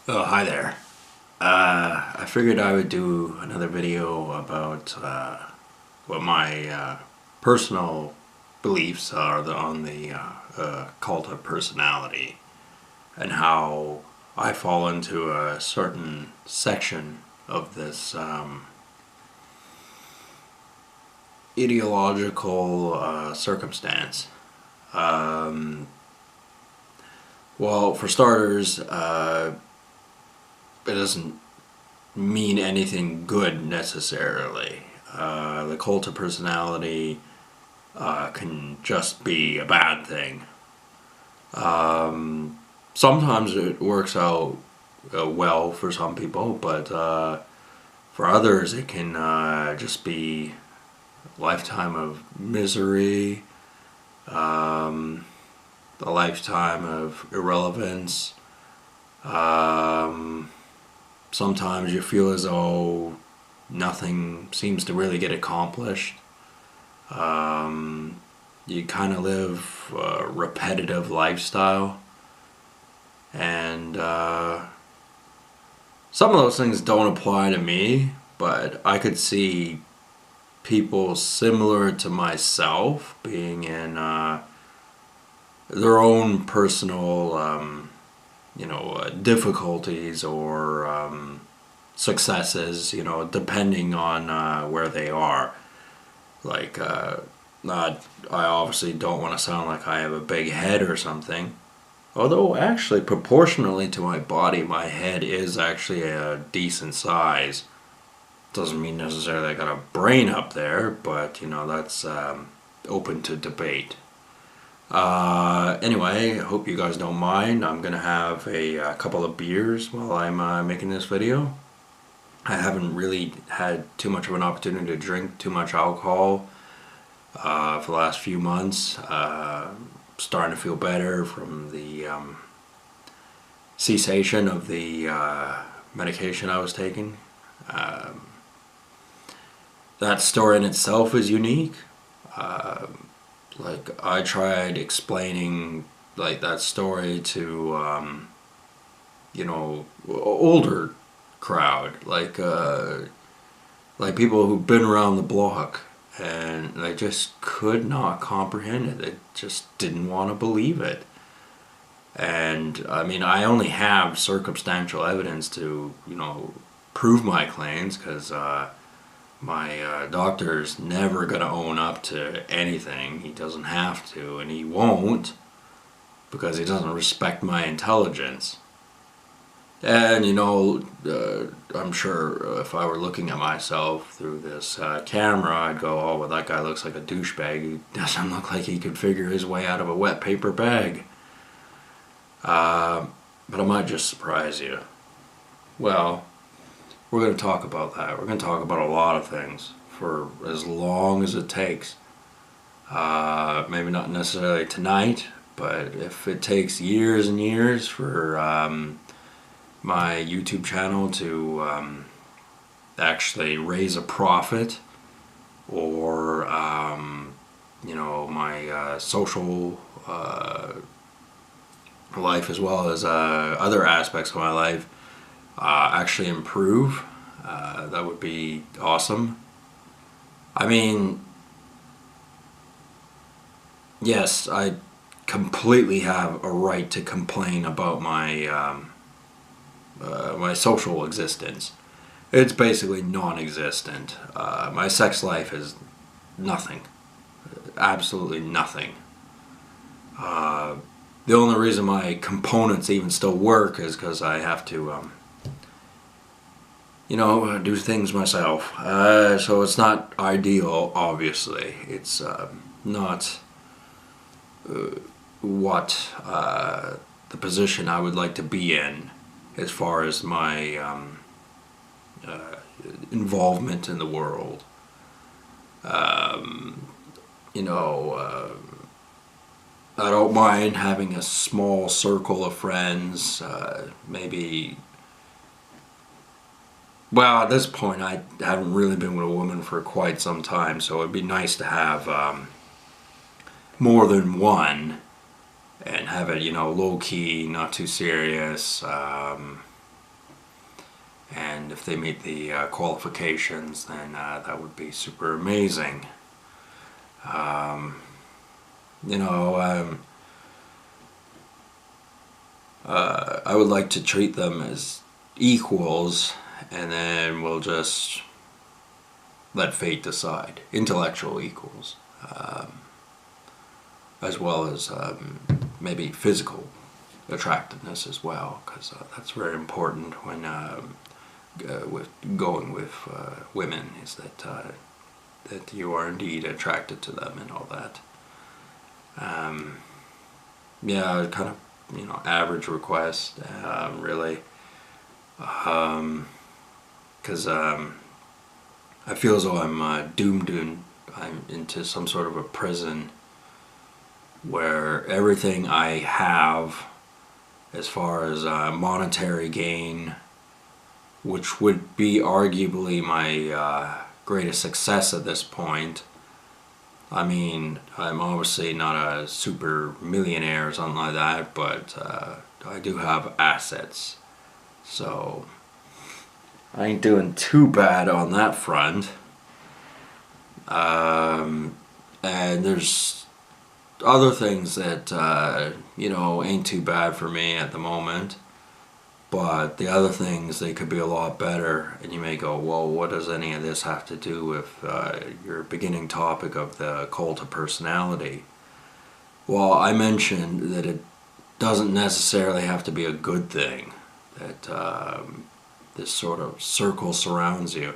Oh, hi there. I figured I would do another video about what my personal beliefs are on the cult of personality and how I fall into a certain section of this ideological circumstance. Um, well, for starters, it doesn't mean anything good necessarily. The cult of personality can just be a bad thing. Sometimes it works out well for some people, but for others it can just be a lifetime of misery, a lifetime of irrelevance. Um, Sometimes you feel as though nothing seems to really get accomplished. Um, you kind of live a repetitive lifestyle, and some of those things don't apply to me, but I could see people similar to myself being in their own personal, difficulties or successes, depending on where they are. Like, not, I obviously don't want to sound like I have a big head or something. Although, actually, proportionally to my body, my head is actually a decent size. Doesn't mean necessarily I got a brain up there, but, that's open to debate. Anyway, I hope you guys don't mind. I'm gonna have a couple of beers while I'm making this video. I haven't really had too much of an opportunity to drink too much alcohol for the last few months. Starting to feel better from the cessation of the medication I was taking. Um, that story in itself is unique. Like, I tried explaining like that story to older crowd, like people who've been around the block, and they just could not comprehend it. They just didn't want to believe it. And I mean, I only have circumstantial evidence to prove my claims, because my doctor's never going to own up to anything. He doesn't have to, and he won't, because he doesn't respect my intelligence. And I'm sure if I were looking at myself through this camera, I'd go, oh, well, that guy looks like a douchebag. He doesn't look like he could figure his way out of a wet paper bag. But I might just surprise you. Well, we're going to talk about that. We're going to talk about a lot of things for as long as it takes. Maybe not necessarily tonight, but if it takes years and years for my YouTube channel to actually raise a profit, or my social life, as well as other aspects of my life, actually improve, that would be awesome. I mean, yes, I completely have a right to complain about my social existence. It's basically non-existent. My sex life is nothing, absolutely nothing. The only reason my components even still work is because I have to, do things myself. So it's not ideal, obviously. It's not what the position I would like to be in as far as my involvement in the world. Um, you know, I don't mind having a small circle of friends, maybe. Well, at this point, I haven't really been with a woman for quite some time, so it'd be nice to have more than one, and have it, low key, not too serious. and if they meet the qualifications, then that would be super amazing. You know, I would like to treat them as equals, and then we'll just let fate decide. Intellectual equals, as well as maybe physical attractiveness as well, because that's very important when with going with women, is that that you are indeed attracted to them and all that. Yeah, kind of, you know, average request, really, because I feel as though I'm doomed I'm into some sort of a prison where everything I have as far as monetary gain, which would be arguably my greatest success at this point. I mean, I'm obviously not a super millionaire or something like that, but I do have assets. So I ain't doing too bad on that front. And there's other things that, you know, ain't too bad for me at the moment. But the other things, they could be a lot better. And you may go, well, what does any of this have to do with your beginning topic of the cult of personality? Well, I mentioned that it doesn't necessarily have to be a good thing, that this sort of circle surrounds you.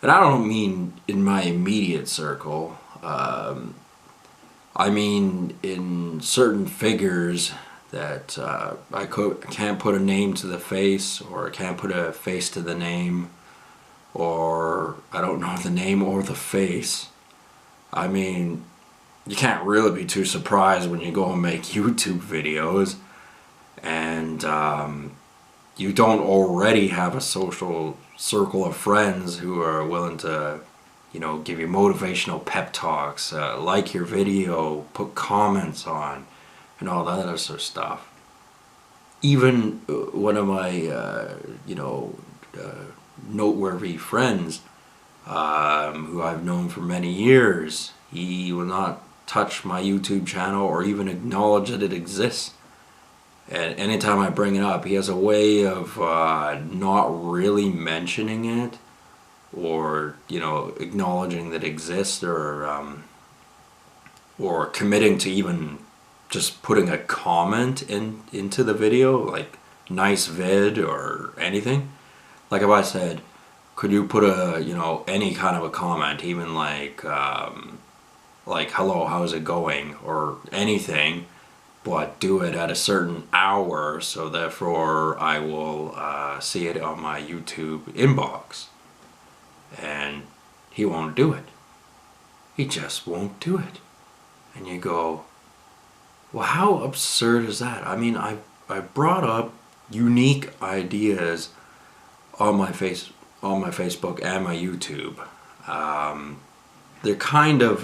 And I don't mean in my immediate circle. I mean in certain figures that I can't put a name to the face, or I can't put a face to the name, or I don't know the name or the face. I mean, you can't really be too surprised when you go and make YouTube videos and you don't already have a social circle of friends who are willing to, you know, give you motivational pep talks, like your video, put comments on, and all that other sort of stuff. Even one of my, you know, noteworthy friends, who I've known for many years, he will not touch my YouTube channel or even acknowledge that it exists. And anytime I bring it up, he has a way of not really mentioning it, or, you know, acknowledging that it exists, or committing to even just putting a comment into the video, like nice vid or anything. Like if I said, could you put a, you know, any kind of a comment, even like hello, how's it going, or anything, but do it at a certain hour, so therefore I will see it on my YouTube inbox. And he won't do it. He just won't do it. And you go, well, how absurd is that? I mean, I brought up unique ideas on my Facebook and my YouTube. They're kind of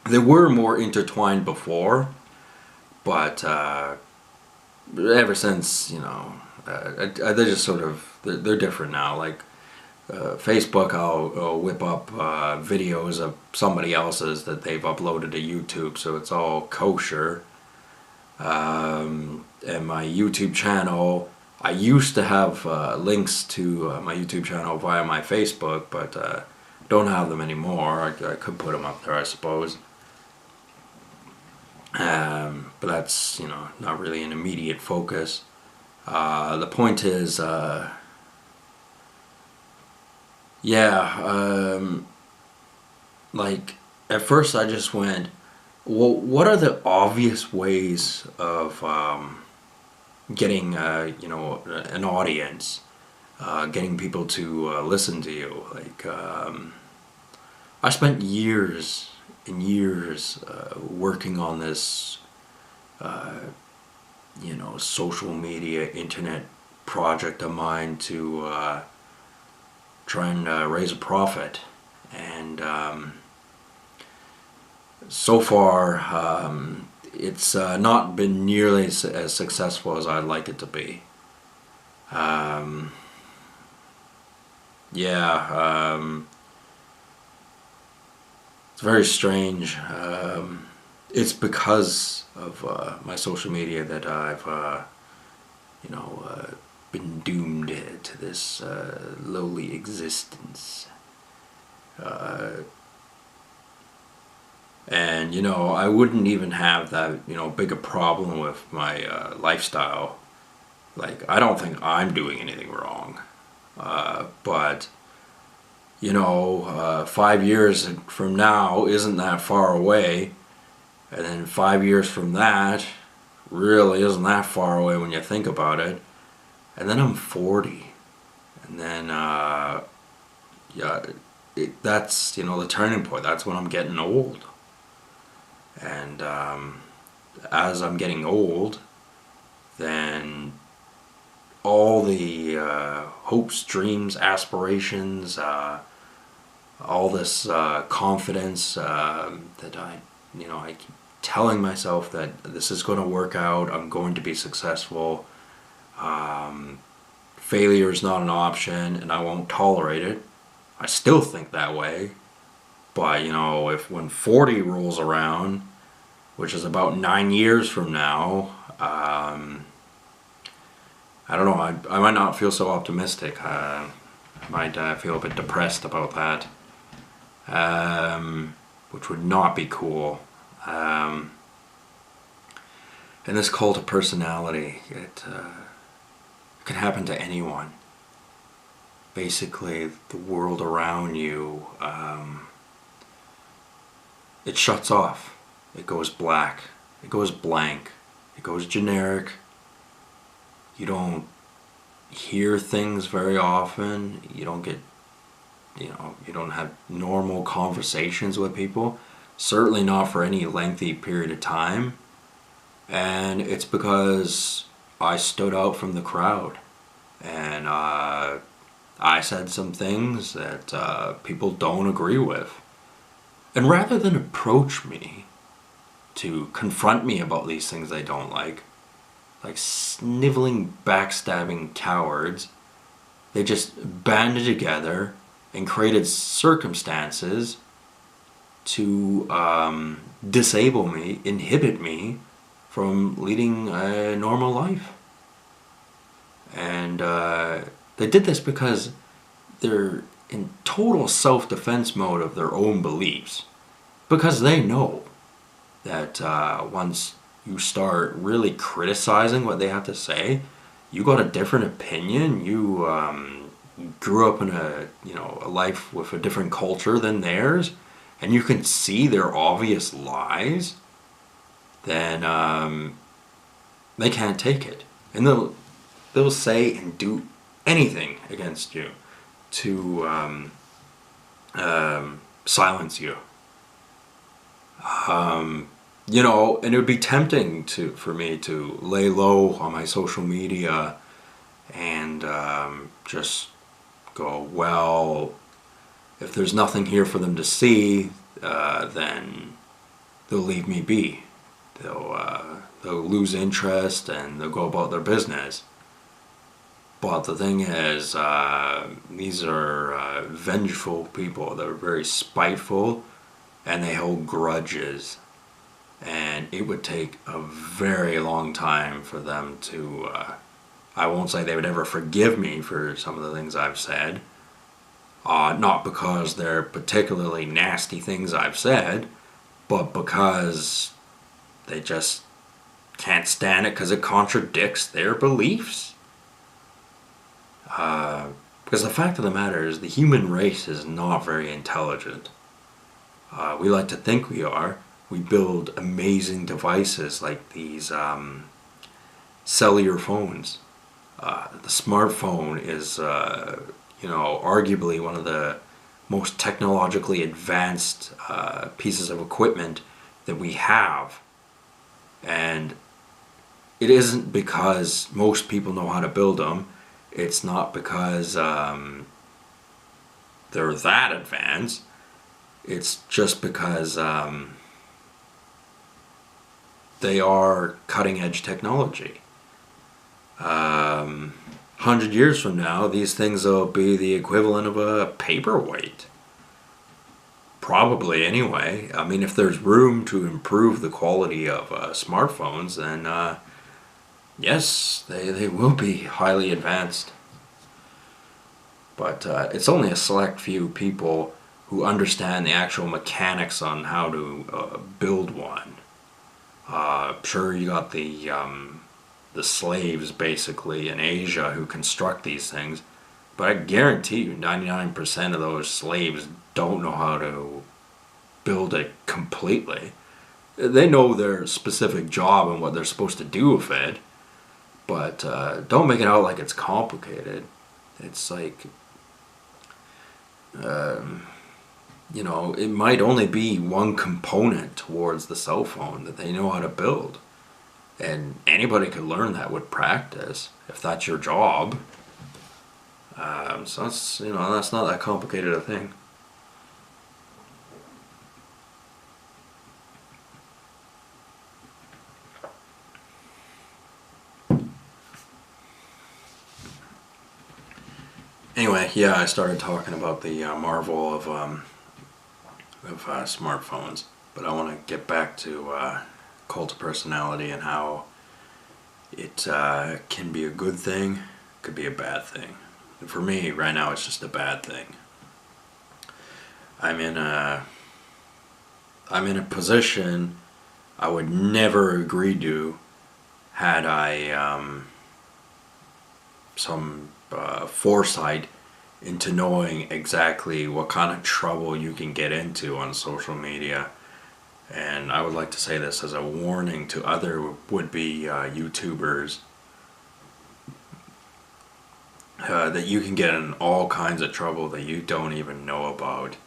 they were more intertwined before, but ever since, you know, they're just sort of they're different now. Like Facebook, I'll whip up videos of somebody else's that they've uploaded to YouTube, so it's all kosher. And my YouTube channel, I used to have links to my YouTube channel via my Facebook, but don't have them anymore. I could put them up there, I suppose. But that's, you know, not really an immediate focus. The point is, like, at first I just went, well, what are the obvious ways of getting, you know, an audience, getting people to listen to you? Like, I spent years and years working on this, you know, social media, internet project of mine to try and raise a profit. And so far, it's not been nearly as successful as I'd like it to be. Yeah, it's very strange. It's because of my social media that I've, you know, been doomed to this lowly existence. And, I wouldn't even have that, big a problem with my lifestyle. Like, I don't think I'm doing anything wrong. But 5 years from now isn't that far away, and then 5 years from that really isn't that far away when you think about it, and then I'm 40, and then yeah, that's the turning point. That's when I'm getting old, and as I'm getting old, then all the hopes, dreams, aspirations, all this confidence that I keep telling myself that this is going to work out. I'm going to be successful. Failure is not an option, and I won't tolerate it. I still think that way, but if when 40 rolls around, which is about 9 years from now, I don't know. I might not feel so optimistic. I might feel a bit depressed about that, which would not be cool. And this cult of personality, it can happen to anyone. Basically, the world around you, it shuts off. It goes black. It goes blank. It goes generic. You don't hear things very often. You don't get, you don't have normal conversations with people. Certainly not for any lengthy period of time. And it's because I stood out from the crowd. And I said some things that people don't agree with. And rather than approach me to confront me about these things they don't like sniveling, backstabbing cowards, they just banded together and created circumstances to disable me, inhibit me from leading a normal life. And they did this because they're in total self-defense mode of their own beliefs. Because they know that once you start really criticizing what they have to say, you got a different opinion, you grew up in a life with a different culture than theirs, and you can see their obvious lies, then they can't take it. And they'll say and do anything against you to silence you. And it would be tempting for me to lay low on my social media and just go, well, if there's nothing here for them to see, then they'll leave me be. They'll lose interest and they'll go about their business. But the thing is, these are vengeful people. They're very spiteful, and they hold grudges. And it would take a very long time for them to, I won't say they would ever forgive me for some of the things I've said. Not because they're particularly nasty things I've said, but because they just can't stand it because it contradicts their beliefs. Because the fact of the matter is the human race is not very intelligent. We like to think we are. We build amazing devices like these cellular phones. The smartphone is, arguably one of the most technologically advanced pieces of equipment that we have. And it isn't because most people know how to build them. It's not because they're that advanced. It's just because they are cutting edge technology. High 100 years from now, these things will be the equivalent of a paperweight. Probably, anyway. I mean, if there's room to improve the quality of smartphones, then yes, they will be highly advanced. But it's only a select few people who understand the actual mechanics on how to build one. Sure, you got the slaves basically in Asia who construct these things, but I guarantee you 99% of those slaves don't know how to build it completely. They know their specific job and what they're supposed to do with it, but don't make it out like it's complicated. It's like, it might only be one component towards the cell phone that they know how to build. And anybody could learn that with practice, if that's your job. So that's not that complicated a thing. Anyway, yeah, I started talking about the marvel of smartphones, but I want to get back to cult of personality and how it can be a good thing, could be a bad thing. And for me, right now, it's just a bad thing. I'm in a position I would never agree to had I some foresight into knowing exactly what kind of trouble you can get into on social media. And I would like to say this as a warning to other would-be YouTubers, that you can get in all kinds of trouble that you don't even know about.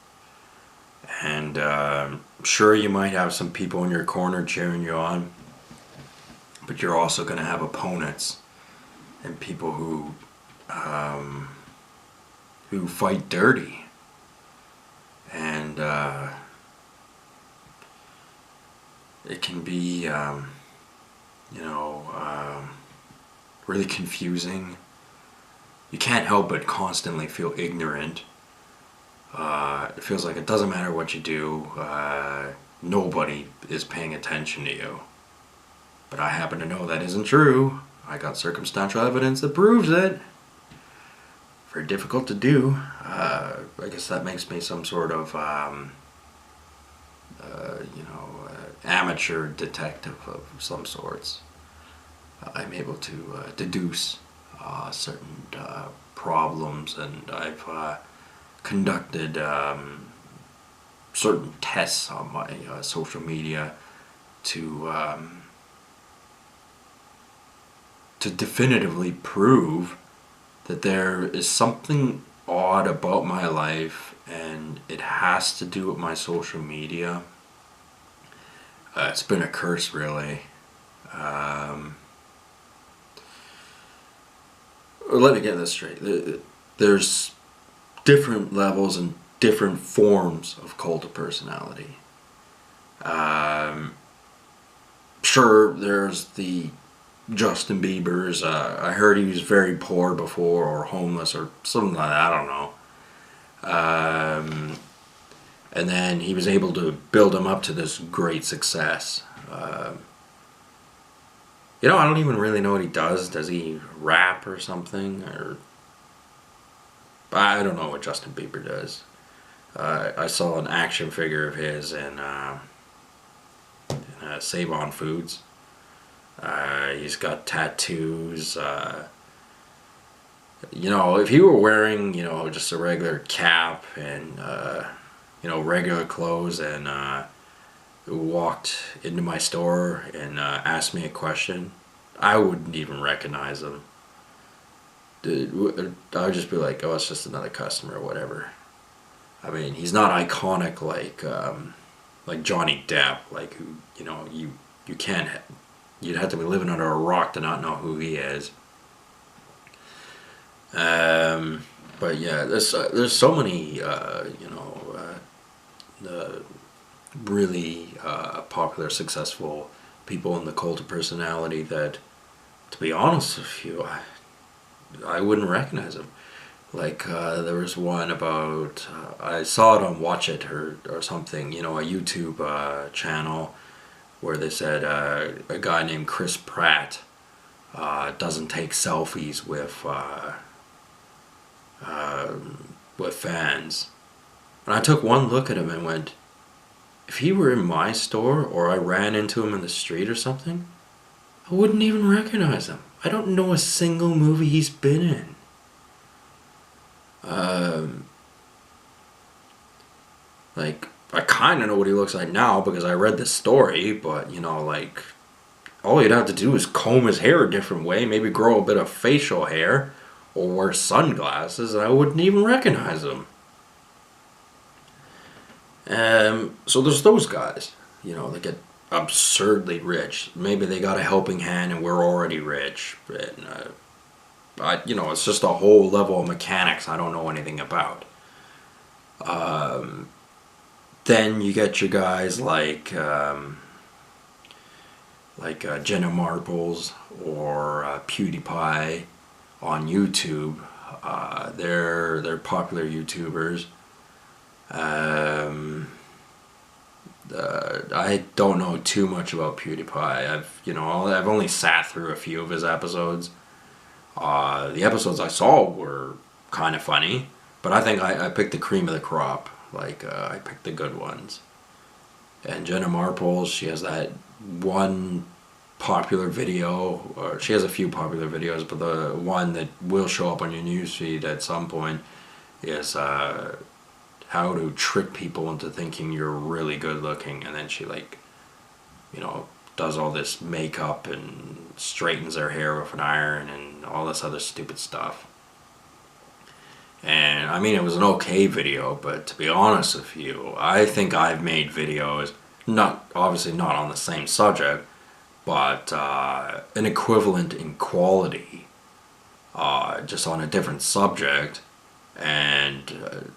And sure, you might have some people in your corner cheering you on, but you're also going to have opponents and people who fight dirty. And it can be, really confusing. You can't help but constantly feel ignorant. It feels like it doesn't matter what you do, nobody is paying attention to you. But I happen to know that isn't true. I got circumstantial evidence that proves it. Very difficult to do. I guess that makes me some sort of, amateur detective of some sorts. I'm able to deduce certain problems, and I've conducted certain tests on my social media to definitively prove that there is something odd about my life, and it has to do with my social media. It's been a curse, really. Let me get this straight. There's different levels and different forms of cult of personality. Sure, there's the Justin Bieber's. I heard he was very poor before, or homeless, or something like that. I don't know. And then he was able to build him up to this great success. I don't even really know what he does. Does he rap or something? Or I don't know what Justin Bieber does. I saw an action figure of his in Save On Foods. He's got tattoos. If he were wearing, just a regular cap and, regular clothes and walked into my store and asked me a question, I wouldn't even recognize him. I would just be like, oh, it's just another customer or whatever. I mean, he's not iconic like Johnny Depp, like who, you can't. You'd have to be living under a rock to not know who he is. But yeah, there's so many really popular, successful people in the cult of personality that, to be honest with you, I wouldn't recognize him. Like there was one about I saw it on Watch It or something, you know, a YouTube channel where they said a guy named Chris Pratt doesn't take selfies with fans. And I took one look at him and went, if he were in my store or I ran into him in the street or something, I wouldn't even recognize him. I don't know a single movie he's been in. Like, I kind of know what he looks like now because I read the story, but, you know, like, all you'd have to do is comb his hair a different way, maybe grow a bit of facial hair, or wear sunglasses, and I wouldn't even recognize him. So there's those guys, you know, that get absurdly rich. Maybe they got a helping hand and we're already rich. And, you know, it's just a whole level of mechanics I don't know anything about. Then you get your guys like Jenna Marbles or PewDiePie on YouTube. They're popular YouTubers. I don't know too much about PewDiePie. I've only sat through a few of his episodes. The episodes I saw were kind of funny, but I think I picked the cream of the crop. Like I picked the good ones. And Jenna Marbles, she has that one popular video, or she has a few popular videos, but the one that will show up on your newsfeed at some point is how to trick people into thinking you're really good looking, and then she does all this makeup and straightens her hair with an iron and all this other stupid stuff. And I mean, it was an okay video, but to be honest with you, I think I've made videos, obviously not on the same subject, but an equivalent in quality, just on a different subject, and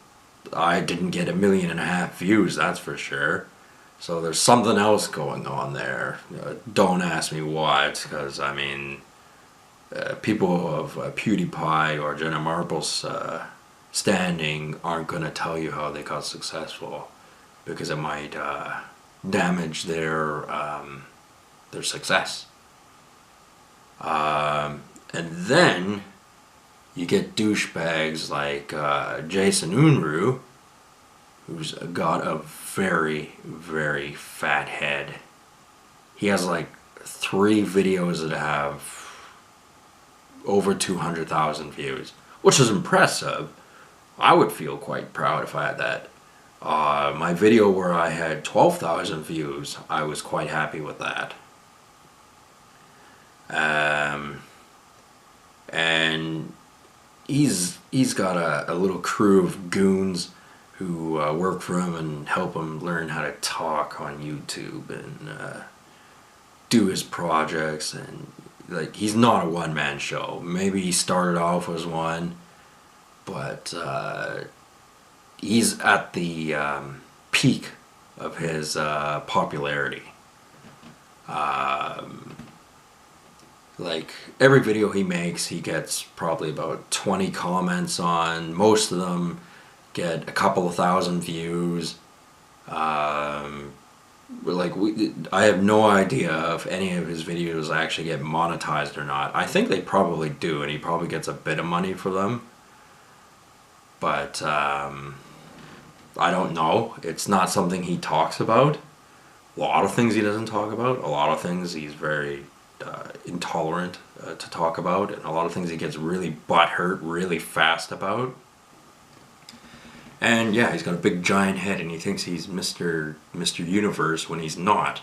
I didn't get 1.5 million views, that's for sure. So there's something else going on there. Don't ask me what, because I mean, people of PewDiePie or Jenna Marbles standing aren't going to tell you how they got successful, because it might damage their success. And then you get douchebags like Jason Unruh, who's got a very, very fat head. He has like 3 videos that have over 200,000 views, which is impressive. I would feel quite proud if I had that. My video where I had 12,000 views, I was quite happy with that. And he's got a little crew of goons who work for him and help him learn how to talk on YouTube and do his projects. And like, he's not a one-man show. Maybe he started off as one, but he's at the peak of his popularity. Like, every video he makes, he gets probably about 20 comments on. Most of them get a couple of thousand views. I have no idea if any of his videos actually get monetized or not. I think they probably do, and he probably gets a bit of money for them. But I don't know. It's not something he talks about. A lot of things he doesn't talk about. A lot of things he's very intolerant to talk about, and a lot of things he gets really butthurt really fast about. And yeah, he's got a big giant head, and he thinks he's Mr. Universe when he's not,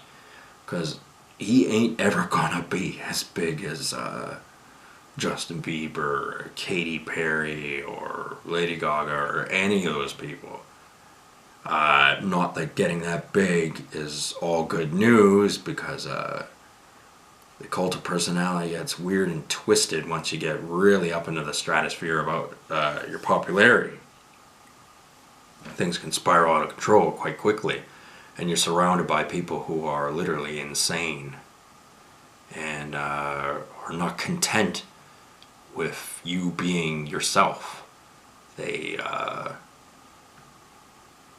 because he ain't ever gonna be as big as Justin Bieber, or Katy Perry, or Lady Gaga, or any of those people. Not that getting that big is all good news, because the cult of personality gets weird and twisted once you get really up into the stratosphere about your popularity. Things can spiral out of control quite quickly, and you're surrounded by people who are literally insane and are not content with you being yourself. They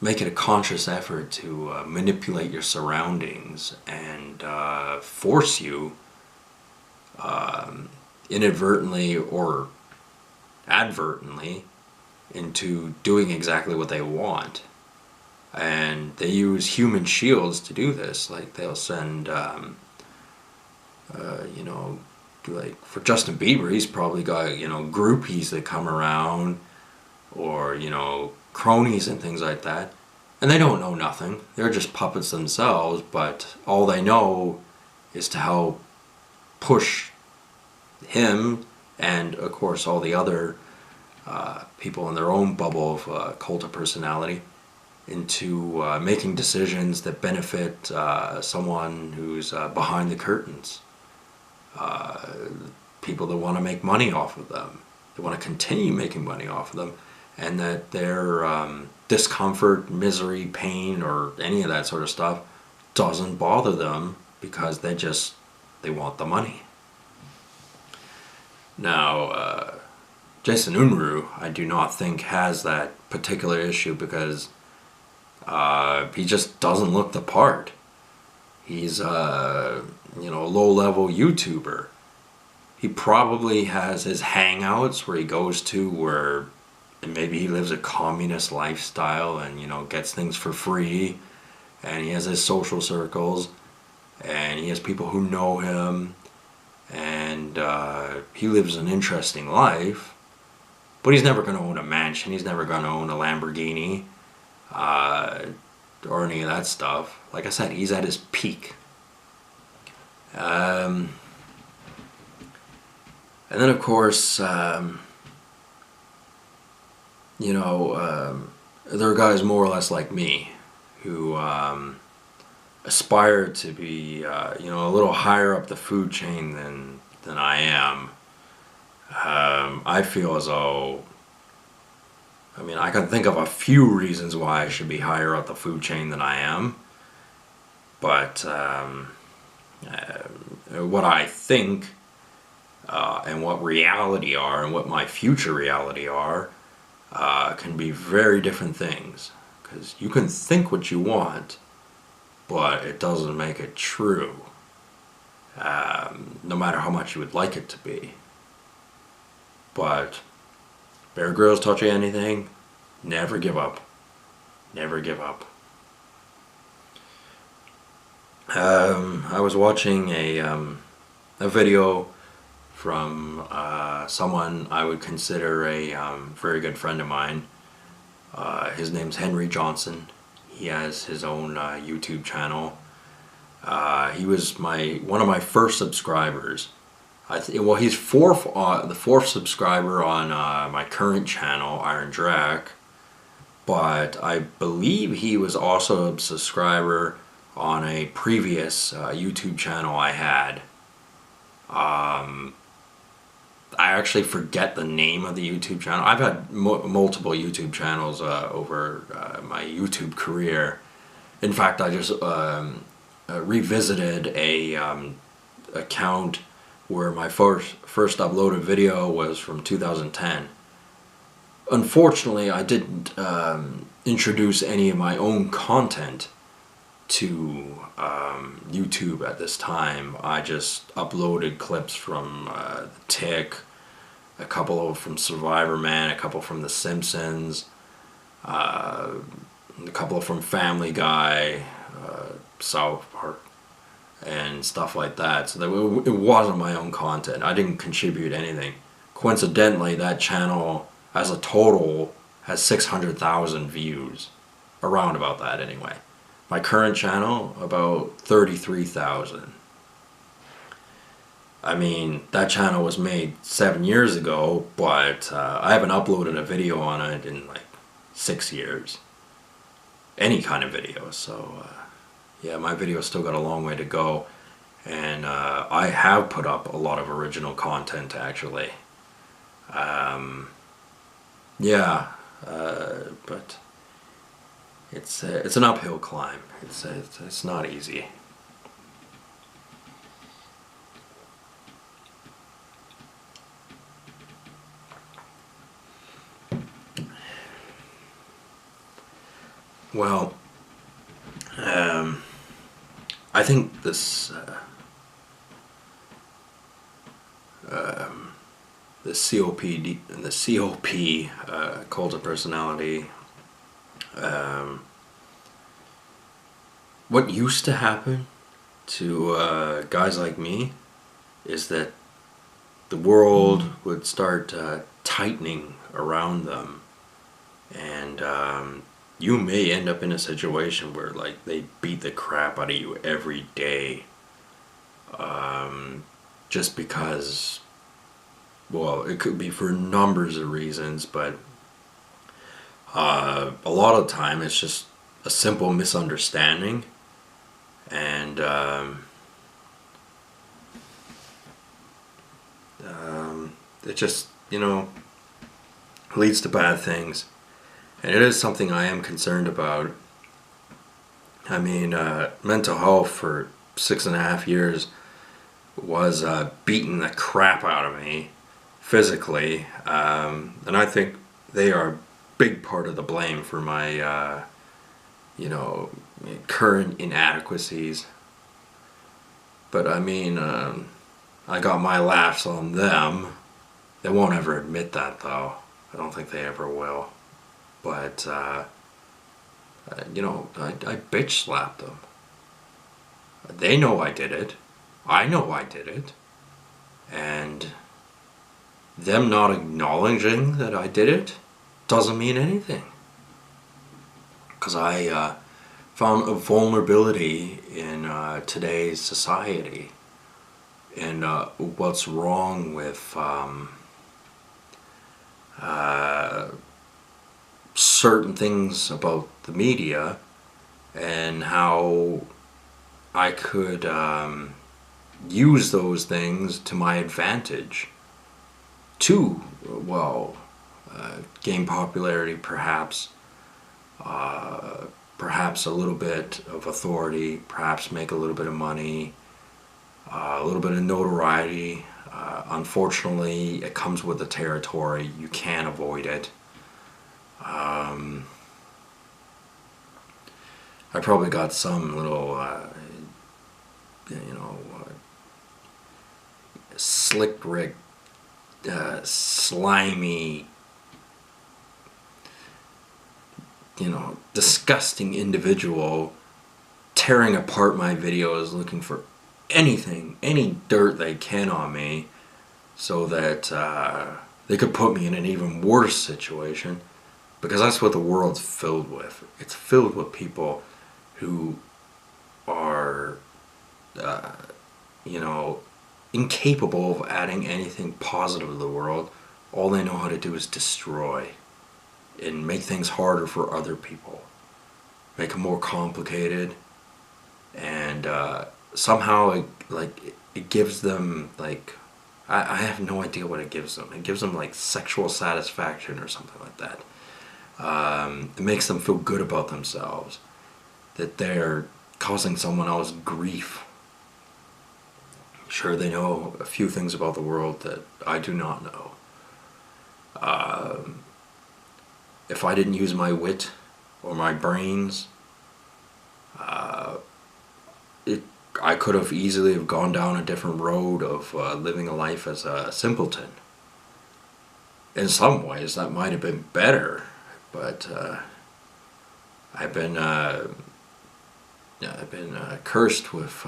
make it a conscious effort to manipulate your surroundings and force you inadvertently or advertently into doing exactly what they want. And they use human shields to do this. Like they'll send, you know, like for Justin Bieber, he's probably got, you know, groupies that come around, or, you know, cronies and things like that. And they don't know nothing. They're just puppets themselves, but all they know is to help push him and, of course, all the other people in their own bubble of cult of personality into making decisions that benefit someone who's behind the curtains. People that want to make money off of them. They want to continue making money off of them. And that their discomfort, misery, pain, or any of that sort of stuff doesn't bother them because they want the money. Now, Jason Unruh, I do not think has that particular issue because he just doesn't look the part. He's a low-level YouTuber. He probably has his hangouts where he goes to where maybe he lives a communist lifestyle and, you know, gets things for free, and he has his social circles, and he has people who know him, and he lives an interesting life, but he's never going to own a mansion. He's never going to own a Lamborghini or any of that stuff. Like I said, he's at his peak. And then, of course, there are guys more or less like me who aspire to be, a little higher up the food chain than I am. I feel as though, I can think of a few reasons why I should be higher up the food chain than I am, but what I think and what reality are and what my future reality are can be very different things, because you can think what you want, but it doesn't make it true, no matter how much you would like it to be. But Bear Grylls taught you anything? Never give up. Never give up. I was watching a video from someone I would consider a very good friend of mine. His name's Henry Johnson. He has his own YouTube channel. He was one of my first subscribers. He's the fourth subscriber on my current channel, Iron Drac. But I believe he was also a subscriber on a previous YouTube channel I had. I actually forget the name of the YouTube channel. I've had multiple YouTube channels over my YouTube career. In fact, I just revisited a account where my first uploaded video was from 2010. Unfortunately, I didn't introduce any of my own content to YouTube at this time. I just uploaded clips from The Tick, a couple from Survivor Man, a couple from The Simpsons, a couple from Family Guy, South Park, and stuff like that. So it wasn't my own content. I didn't contribute anything. Coincidentally, that channel as a total has 600,000 views. Around about that anyway. My current channel, about 33,000. That channel was made 7 years ago, but I haven't uploaded a video on it in like 6 years. Any kind of video, so yeah, my video's still got a long way to go. And I have put up a lot of original content, actually. But it's an uphill climb. It's not easy. Well, I think the COPD and the COP cult of personality. What used to happen to guys like me is that the world would start tightening around them, and you may end up in a situation where like they beat the crap out of you every day, just because. Well, it could be for numbers of reasons, but a lot of the time it's just a simple misunderstanding, and it just leads to bad things, and it is something I am concerned about. I mean, mental health for 6.5 years was beating the crap out of me physically, and I think they are a big part of the blame for my, current inadequacies. But I mean, I got my laughs on them. They won't ever admit that, though. I don't think they ever will. But, I bitch slapped them. They know I did it. I know I did it. And them not acknowledging that I did it doesn't mean anything. Because I found a vulnerability in today's society, and what's wrong with certain things about the media, and how I could use those things to my advantage to, gain popularity, perhaps a little bit of authority, perhaps make a little bit of money, a little bit of notoriety. Unfortunately, it comes with the territory. You can't avoid it. I probably got some little, slick Rick, slimy, disgusting individual tearing apart my videos looking for anything, any dirt they can on me, so that they could put me in an even worse situation, because that's what the world's filled with. It's filled with people who are, incapable of adding anything positive to the world. All they know how to do is destroy and make things harder for other people, make them more complicated, and somehow it gives them I have no idea what it gives them. It gives them like sexual satisfaction or something like that. It makes them feel good about themselves, that they're causing someone else grief. Sure, they know a few things about the world that I do not know. If I didn't use my wit or my brains, I could have easily have gone down a different road of living a life as a simpleton. In some ways, that might have been better, but I've been cursed with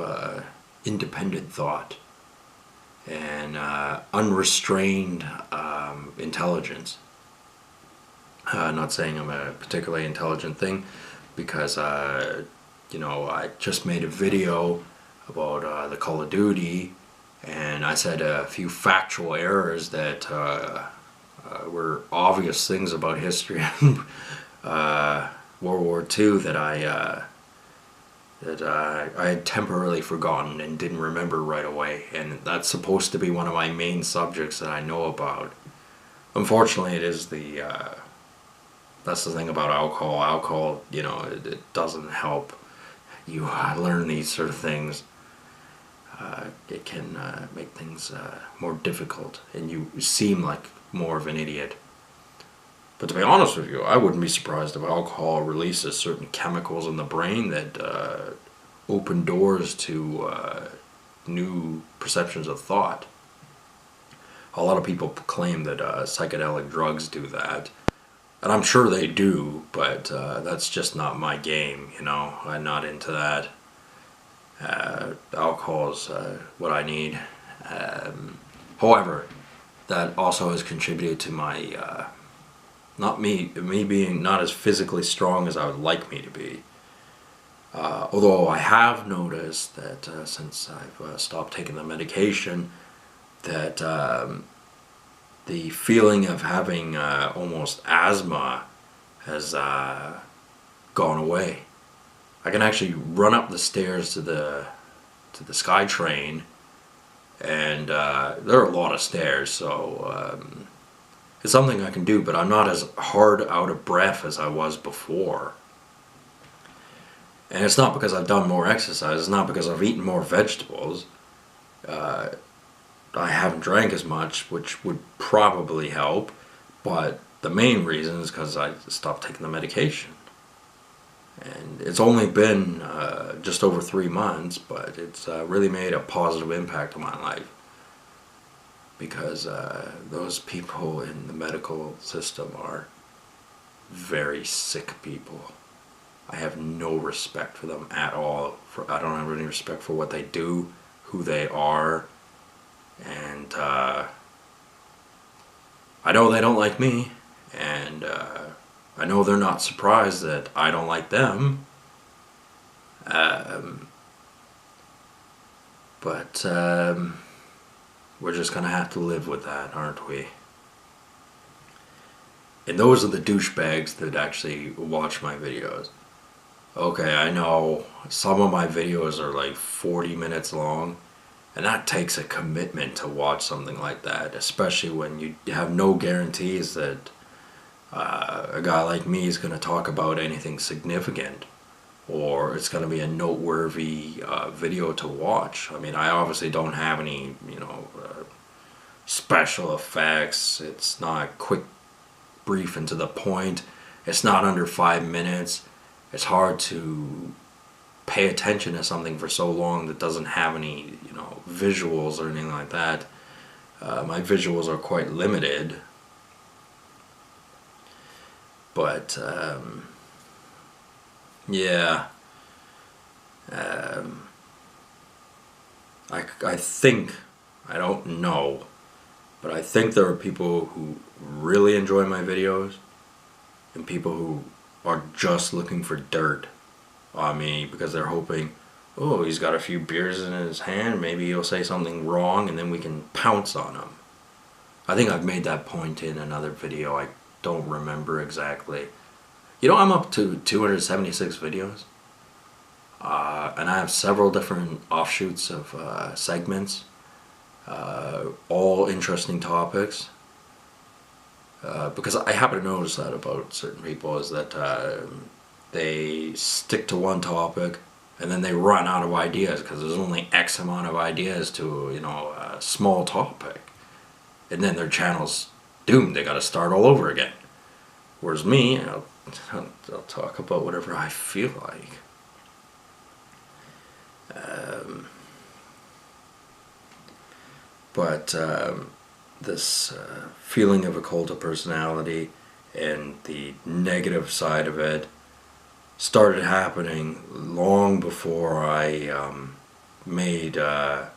independent thought and unrestrained intelligence. Not saying I'm a particularly intelligent thing, because I just made a video about the Call of Duty, and I said a few factual errors that were obvious things about history and World War II that I had temporarily forgotten and didn't remember right away, and that's supposed to be one of my main subjects that I know about. Unfortunately, it is that's the thing about alcohol. Alcohol, it doesn't help you learn these sort of things. It can make things more difficult, and you seem like more of an idiot. But to be honest with you, I wouldn't be surprised if alcohol releases certain chemicals in the brain that open doors to new perceptions of thought. A lot of people claim that psychedelic drugs do that. And I'm sure they do, but that's just not my game, you know. I'm not into that. Alcohol is what I need. However, that also has contributed to my, not me being not as physically strong as I would like me to be. Although I have noticed that since I've stopped taking the medication, that the feeling of having almost asthma has gone away. I can actually run up the stairs to the SkyTrain, and there are a lot of stairs, so it's something I can do, but I'm not as hard out of breath as I was before. And it's not because I've done more exercise, it's not because I've eaten more vegetables. I haven't drank as much, which would probably help, but the main reason is because I stopped taking the medication. And it's only been just over 3 months, but it's really made a positive impact on my life. Because those people in the medical system are very sick people. I have no respect for them at all. I don't have any respect for what they do, who they are, and I know they don't like me, and I know they're not surprised that I don't like them. But we're just gonna have to live with that, aren't we? And those are the douchebags that actually watch my videos. Okay, I know some of my videos are like 40 minutes long, and that takes a commitment to watch something like that, especially when you have no guarantees that a guy like me is going to talk about anything significant, or it's going to be a noteworthy video to watch. I mean, I obviously don't have any, special effects. It's not quick, brief, and to the point. It's not under 5 minutes. It's hard to pay attention to something for so long that doesn't have any, visuals or anything like that. My visuals are quite limited. But, yeah. I think, I don't know, but I think there are people who really enjoy my videos and people who are just looking for dirt on me because they're hoping, oh, he's got a few beers in his hand, maybe he'll say something wrong and then we can pounce on him. I think I've made that point in another video. I don't remember exactly. I'm up to 276 videos. And I have several different offshoots of segments, all interesting topics. Because I happen to notice that about certain people is that they stick to one topic and then they run out of ideas because there's only X amount of ideas to a small topic, and then their channel's doomed. They got to start all over again. Whereas me, I'll talk about whatever I feel like. But this feeling of a cult of personality and the negative side of it started happening long before I made actual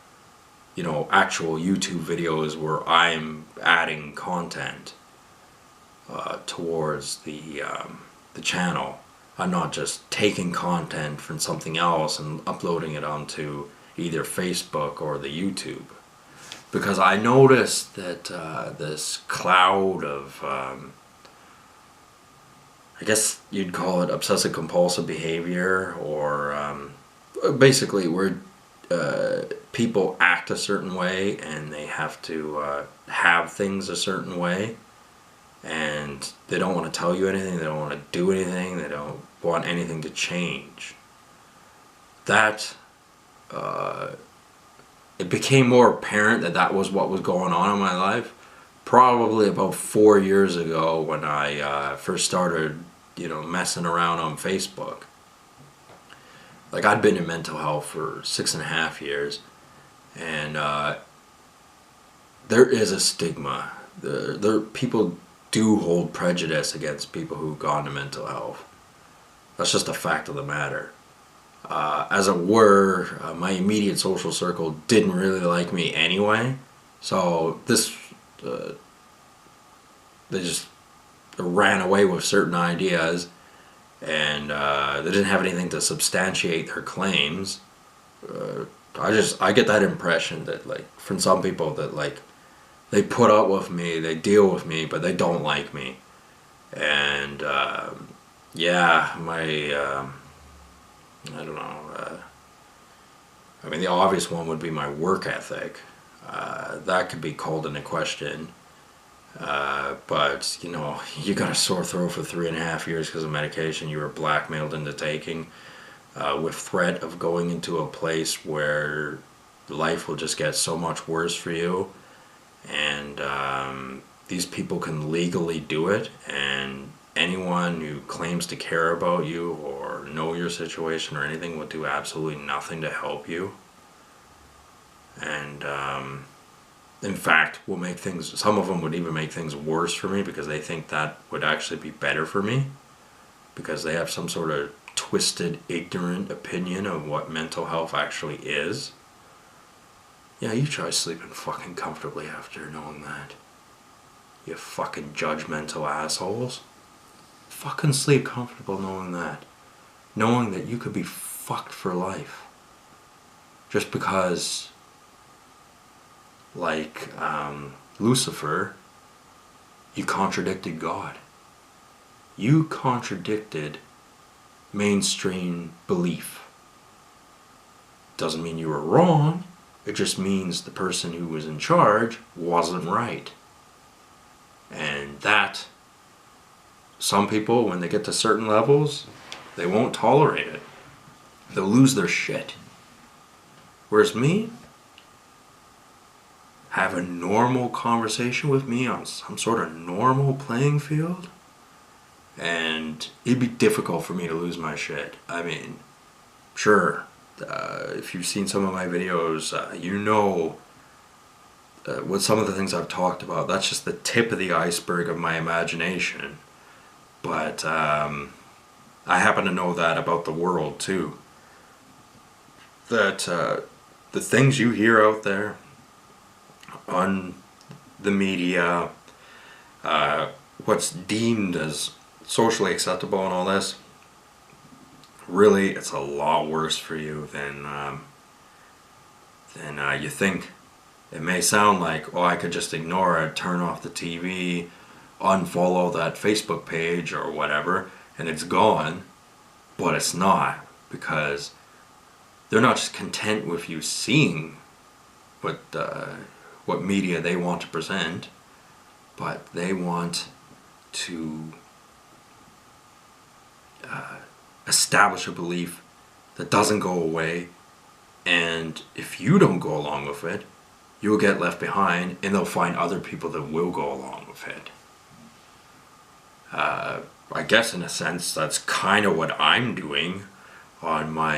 YouTube videos where I'm adding content towards the channel. I'm not just taking content from something else and uploading it onto either Facebook or the YouTube. Because I noticed that this cloud of, I guess you'd call it obsessive compulsive behavior, or basically where people act a certain way and they have to have things a certain way, and they don't want to tell you anything, they don't want to do anything, they don't want anything to change. That it became more apparent that that was what was going on in my life probably about 4 years ago when I first started, messing around on Facebook. Like, I'd been in mental health for 6.5 years, and there is a stigma. People do hold prejudice against people who've gone to mental health. That's just a fact of the matter. As it were, my immediate social circle didn't really like me anyway, so they just ran away with certain ideas, and they didn't have anything to substantiate their claims. I get that impression that, like, from some people, that, like, they put up with me, they deal with me, but they don't like me. And yeah, I don't know. I mean, the obvious one would be my work ethic. That could be called into question. But, you got a sore throat for 3.5 years because of medication you were blackmailed into taking, with threat of going into a place where life will just get so much worse for you. And these people can legally do it, and anyone who claims to care about you or know your situation or anything will do absolutely nothing to help you. And in fact, some of them would even make things worse for me because they think that would actually be better for me, because they have some sort of twisted, ignorant opinion of what mental health actually is. Yeah, you try sleeping fucking comfortably after knowing that. You fucking judgmental assholes. Fucking sleep comfortable knowing that. Knowing that you could be fucked for life. Just because, like, Lucifer, you contradicted God. You contradicted mainstream belief. Doesn't mean you were wrong. It just means the person who was in charge wasn't right. And that, some people, when they get to certain levels, they won't tolerate it. They'll lose their shit. Whereas me, have a normal conversation with me on some sort of normal playing field, and it'd be difficult for me to lose my shit. I mean, sure, if you've seen some of my videos, with some of the things I've talked about, that's just the tip of the iceberg of my imagination. But I happen to know that about the world too. That the things you hear out there on the media, what's deemed as socially acceptable and all this, really, it's a lot worse for you than you think. It may sound like, oh, I could just ignore it, turn off the TV, unfollow that Facebook page or whatever, and it's gone. But it's not, because they're not just content with you seeing what media they want to present, but they want to establish a belief that doesn't go away, and if you don't go along with it, you'll get left behind, and they'll find other people that will go along with it. I guess in a sense that's kind of what I'm doing on my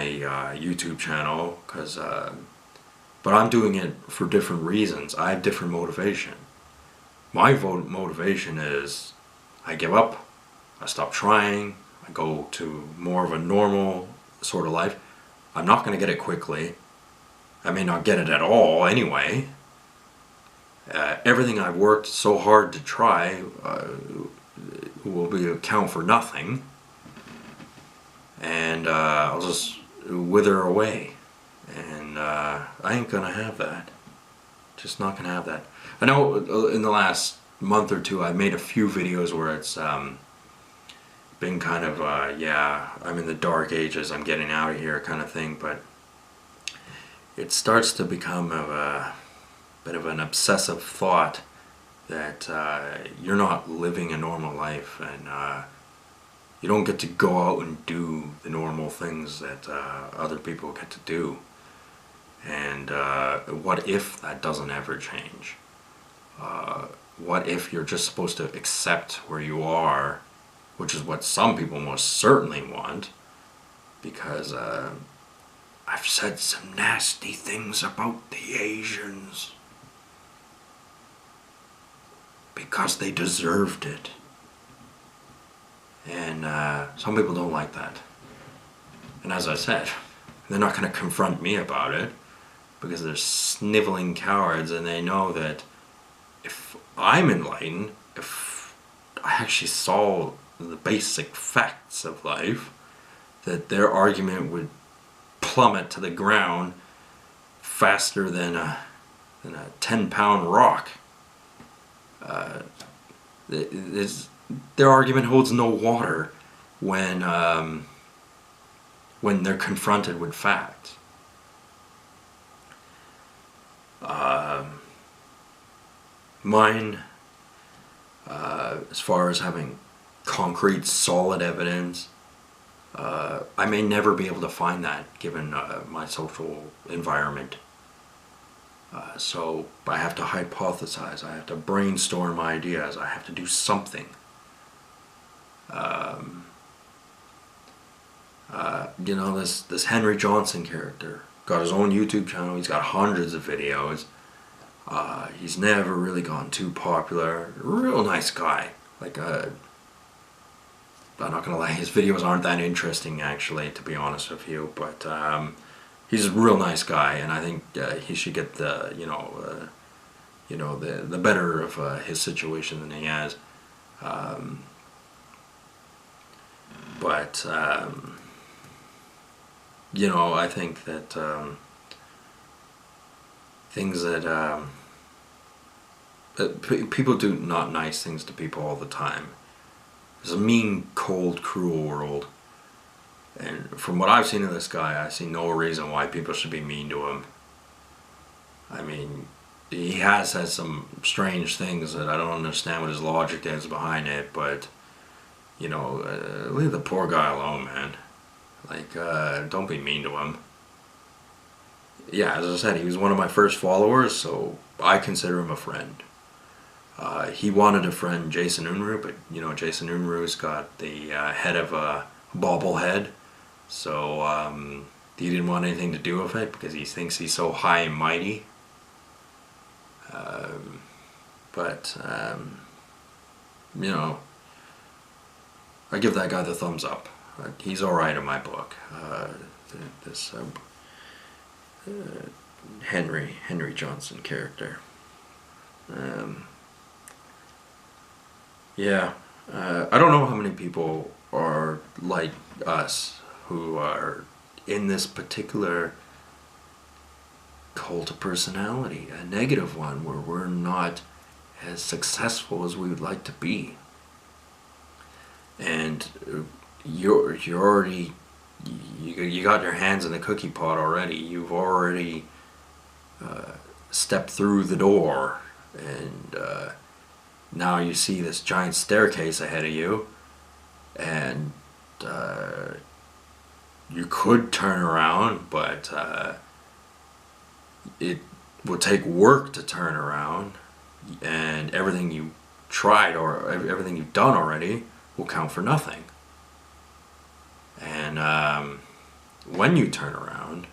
YouTube channel, but I'm doing it for different reasons. I have different motivation. My motivation is I give up, I stop trying, I go to more of a normal sort of life. I'm not going to get it quickly. I may not get it at all anyway. Everything I've worked so hard to try will count for nothing, and I'll just wither away, and I ain't gonna have that. Just not gonna have that. I know in the last month or two I've made a few videos where it's been kind of I'm in the dark ages, I'm getting out of here kind of thing, but it starts to become a bit of an obsessive thought that you're not living a normal life, and you don't get to go out and do the normal things that other people get to do. And what if that doesn't ever change? what if you're just supposed to accept where you are, which is what some people most certainly want, because I've said some nasty things about the Asians because they deserved it. And some people don't like that. And as I said, they're not going to confront me about it because they're sniveling cowards, and they know that if I'm enlightened, if I actually saw the basic facts of life, that their argument would plummet to the ground faster than a 10-pound rock. Their argument holds no water when they're confronted with facts. Mine, as far as having concrete, solid evidence, I may never be able to find that given my social environment. So I have to hypothesize, I have to brainstorm ideas, I have to do something. This Henry Johnson character got his own YouTube channel. He's got hundreds of videos. He's never really gotten too popular. Real nice guy. I'm not gonna lie, his videos aren't that interesting actually, to be honest with you. But he's a real nice guy, and I think he should get the better of his situation than he has. I think that things that people do not nice things to people all the time. It's a mean, cold, cruel world. And from what I've seen of this guy, I see no reason why people should be mean to him. I mean, he has said some strange things that I don't understand what his logic is behind it, but, leave the poor guy alone, man. Don't be mean to him. Yeah, as I said, he was one of my first followers, so I consider him a friend. He wanted to friend Jason Unruh, but, Jason Unruh's got the head of a bobblehead, so he didn't want anything to do with it because he thinks he's so high and mighty. I give that guy the thumbs up. He's alright in my book. This Henry Johnson character. I don't know how many people are like us who are in this particular cult of personality, a negative one where we're not as successful as we would like to be. And you got your hands in the cookie pot already. You've already stepped through the door, and now you see this giant staircase ahead of you, and you could turn around, but it would take work to turn around, and everything you tried or everything you've done already will count for nothing. And when you turn around,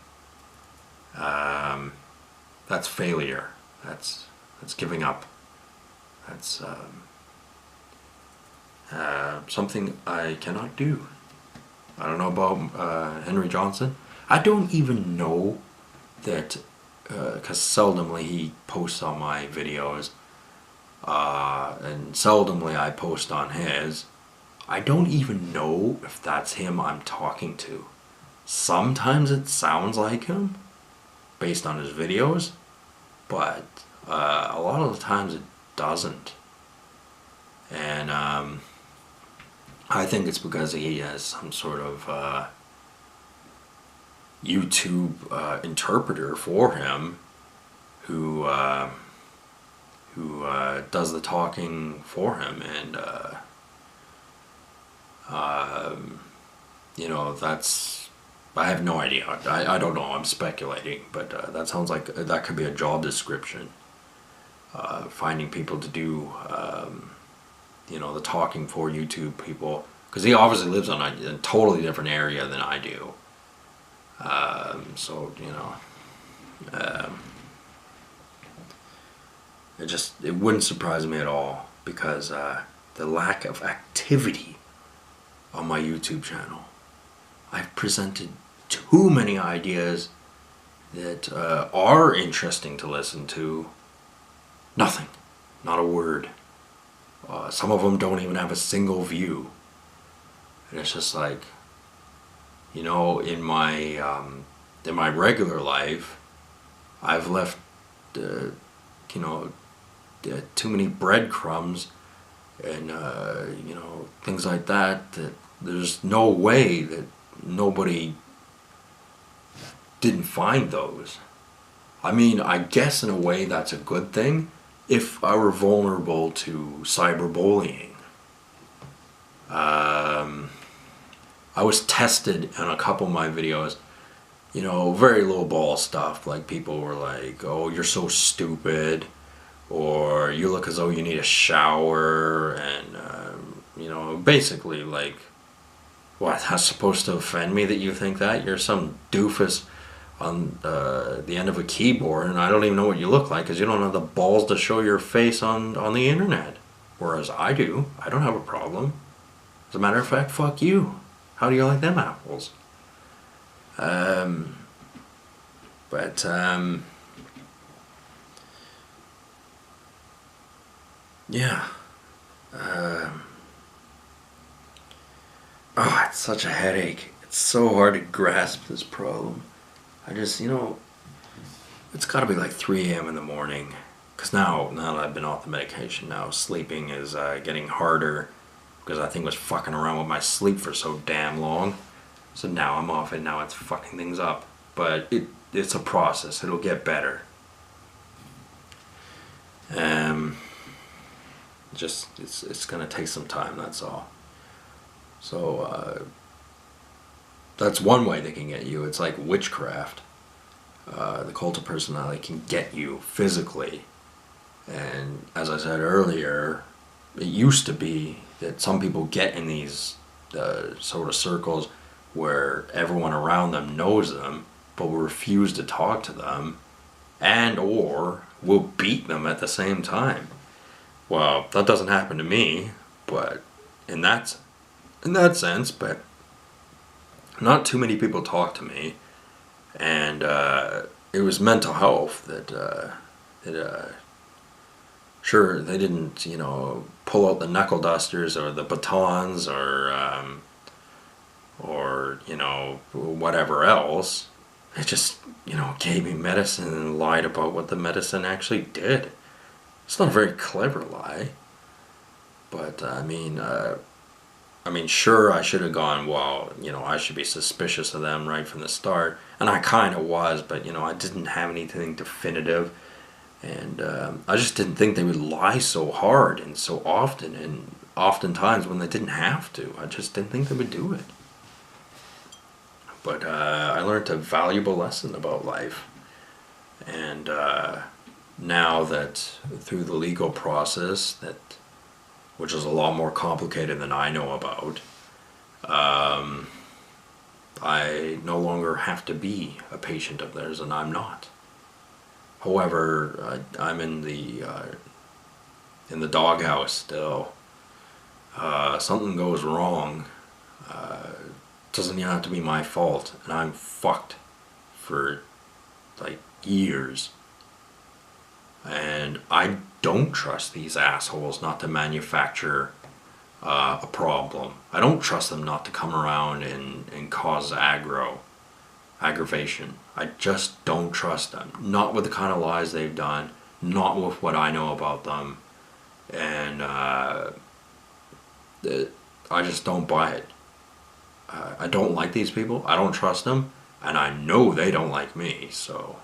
that's failure. That's giving up. That's something I cannot do. I don't know about Henry Johnson. I don't even know that, because seldomly he posts on my videos, and seldomly I post on his. I don't even know if that's him I'm talking to. Sometimes it sounds like him, based on his videos, but a lot of the times it doesn't. And I think it's because he has some sort of YouTube interpreter for him who does the talking for him, and that's, I have no idea. I don't know, I'm speculating, but that sounds like that could be a job description. finding people to do, the talking for YouTube people, because he obviously lives on a totally different area than I do. So it wouldn't surprise me at all, because the lack of activity on my YouTube channel. I've presented too many ideas that are interesting to listen to. Nothing. Not a word. Some of them don't even have a single view. And it's just like, in my regular life, I've left, too many breadcrumbs and, things like that, that there's no way that nobody didn't find those. I mean, I guess in a way that's a good thing if I were vulnerable to cyberbullying. I was tested in a couple of my videos, very low ball stuff, like people were like, oh, you're so stupid, or you look as though you need a shower, and basically like, what, that's supposed to offend me that you think that? You're some doofus on the end of a keyboard, and I don't even know what you look like because you don't have the balls to show your face on the internet. Whereas I do. I don't have a problem. As a matter of fact, fuck you. How do you like them apples? Yeah. Oh, it's such a headache. It's so hard to grasp this problem. I just, it's got to be like 3 a.m. in the morning. Because now that I've been off the medication, now sleeping is getting harder. Because I think I was fucking around with my sleep for so damn long. So now I'm off it, now it's fucking things up. But it's a process. It'll get better. It's going to take some time, that's all. So, that's one way they can get you. It's like witchcraft. The cult of personality can get you physically. And as I said earlier, it used to be that some people get in these sort of circles where everyone around them knows them, but will refuse to talk to them, and or will beat them at the same time. Well, that doesn't happen to me, but in that sense, but not too many people talk to me, and it was mental health that sure, they didn't, pull out the knuckle dusters or the batons or whatever else. It just, gave me medicine and lied about what the medicine actually did. It's not a very clever lie, but I mean, sure, I should have gone, well, I should be suspicious of them right from the start, and I kind of was, but I didn't have anything definitive. And I just didn't think they would lie so hard and so often, and oftentimes when they didn't have to. I just didn't think they would do it. But I learned a valuable lesson about life. And now that through the legal process, which is a lot more complicated than I know about, I no longer have to be a patient of theirs, and I'm not. However, I'm in the doghouse still. Something goes wrong. Doesn't even have to be my fault, and I'm fucked for like years. And I don't trust these assholes not to manufacture a problem. I don't trust them not to come around and cause aggravation. I just don't trust them. Not with the kind of lies they've done, not with what I know about them, and I just don't buy it. I don't like these people, I don't trust them, and I know they don't like me, so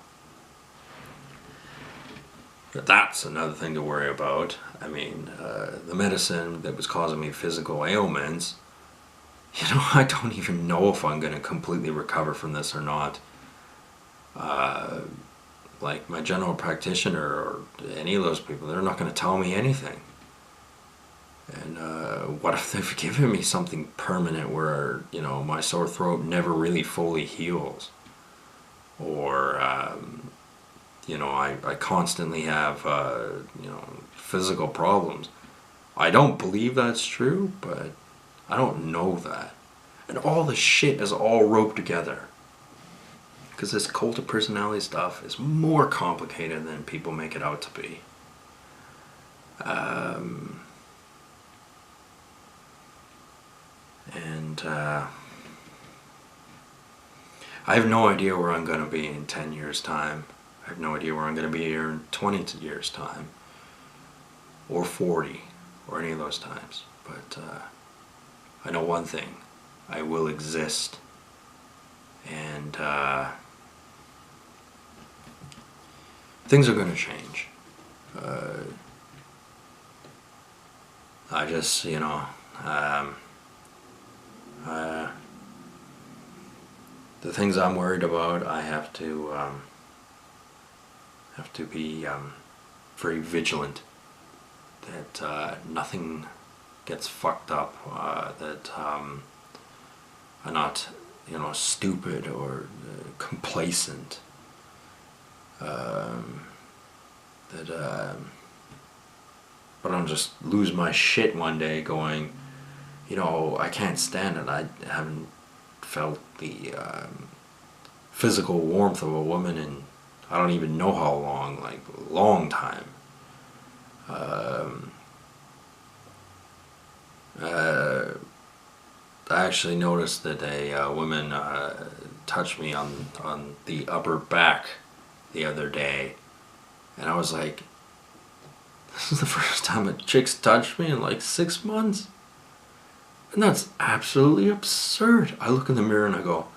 that's another thing to worry about. I mean, the medicine that was causing me physical ailments, I don't even know if I'm going to completely recover from this or not. like my general practitioner or any of those people, they're not going to tell me anything. And what if they've given me something permanent where, my sore throat never really fully heals? Or, I constantly have, physical problems. I don't believe that's true, but I don't know that. And all the shit is all roped together. Because this cult of personality stuff is more complicated than people make it out to be. And I have no idea where I'm going to be in 10 years' time. I have no idea where I'm going to be here in 20 years' time. Or 40. Or any of those times. But I know one thing. I will exist. And things are going to change. I just, the things I'm worried about, I have to be very vigilant that nothing gets fucked up, that I'm not, stupid or complacent, that I don't just lose my shit one day going, I can't stand it. I haven't felt the physical warmth of a woman in I don't even know how long, like a long time. I actually noticed that a woman touched me on the upper back the other day, and I was like, this is the first time a chick's touched me in like 6 months. And that's absolutely absurd. I look in the mirror and I go,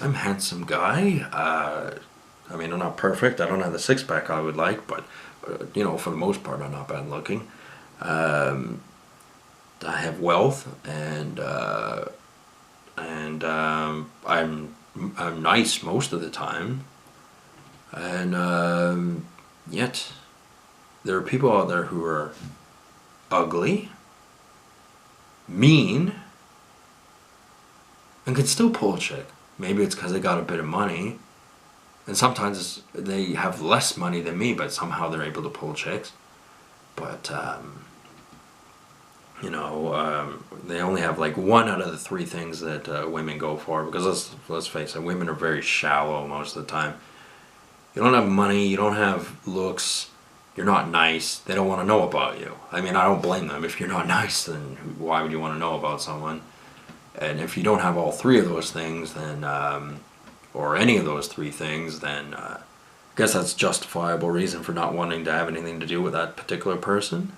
I'm a handsome guy. I mean, I'm not perfect. I don't have the six-pack I would like, but, for the most part, I'm not bad looking. I have wealth, and I'm nice most of the time. And yet, there are people out there who are ugly, mean, and can still pull a chick. Maybe it's because they got a bit of money, and sometimes they have less money than me, but somehow they're able to pull chicks. But they only have like one out of the three things that women go for, because let's face it, women are very shallow most of the time. You don't have money, you don't have looks, you're not nice, they don't want to know about you. I mean, I don't blame them. If you're not nice, then why would you want to know about someone? And if you don't have all three of those things, then, or any of those three things, then I guess that's justifiable reason for not wanting to have anything to do with that particular person.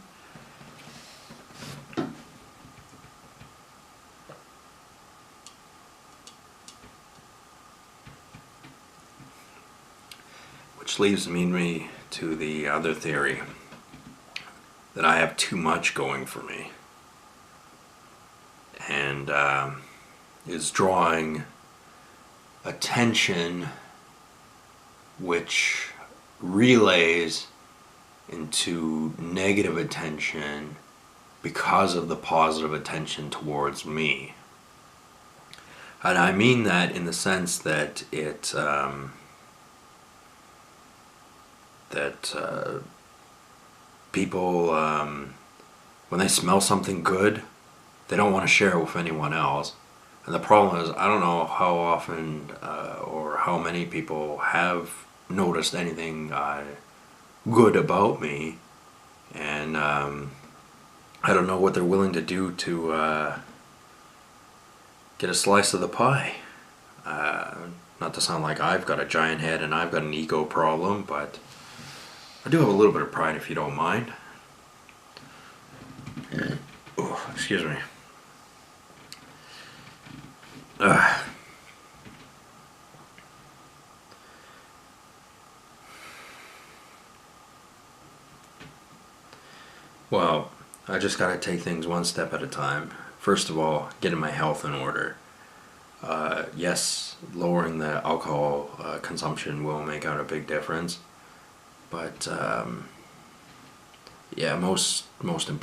Which leaves me to the other theory, that I have too much going for me, and is drawing attention which relays into negative attention because of the positive attention towards me. And I mean that in the sense that people, when they smell something good, they don't want to share it with anyone else. And the problem is, I don't know how often or how many people have noticed anything good about me, and I don't know what they're willing to do to get a slice of the pie. Not to sound like I've got a giant head and I've got an ego problem, but I do have a little bit of pride, if you don't mind. Oh, excuse me. Well, I just gotta take things one step at a time. First of all, getting my health in order. Yes, lowering the alcohol consumption will make out a big difference, but yeah, most important